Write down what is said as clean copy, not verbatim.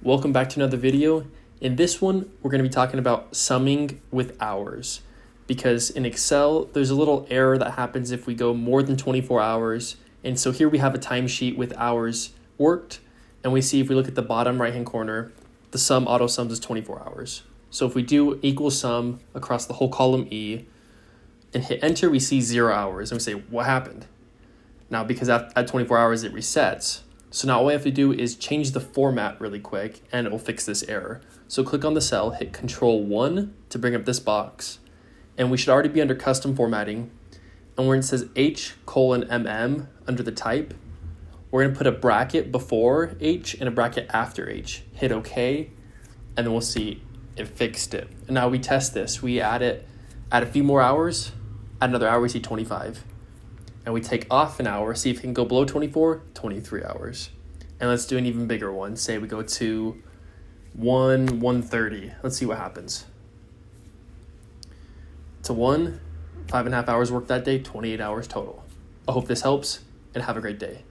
welcome back to another video. In this one, we're going to be talking about summing with hours, because in Excel, there's a little error that happens if we go more than 24 hours. And so here we have a timesheet with hours worked, and we see if we look at the bottom right-hand corner, the sum auto sums is 24 hours. So if we do equal sum across the whole column E and hit enter, we see 0 hours, and we say, what happened? Now, because at 24 hours, it resets. So now all we have to do is change the format really quick and it will fix this error. So click on the cell, hit Control-1 to bring up this box. And we should already be under custom formatting. And where it says H:MM under the type, we're going to put a bracket before H and a bracket after H. Hit OK, and then we'll see it fixed it. And now we test this. We add a few more hours, add another hour, we see 25. And we take off an hour, see if it can go below 24, 23 hours. And let's do an even bigger one. Say we go to 1:30. Let's see what happens. To 5.5 hours worked that day, 28 hours total. I hope this helps, and have a great day.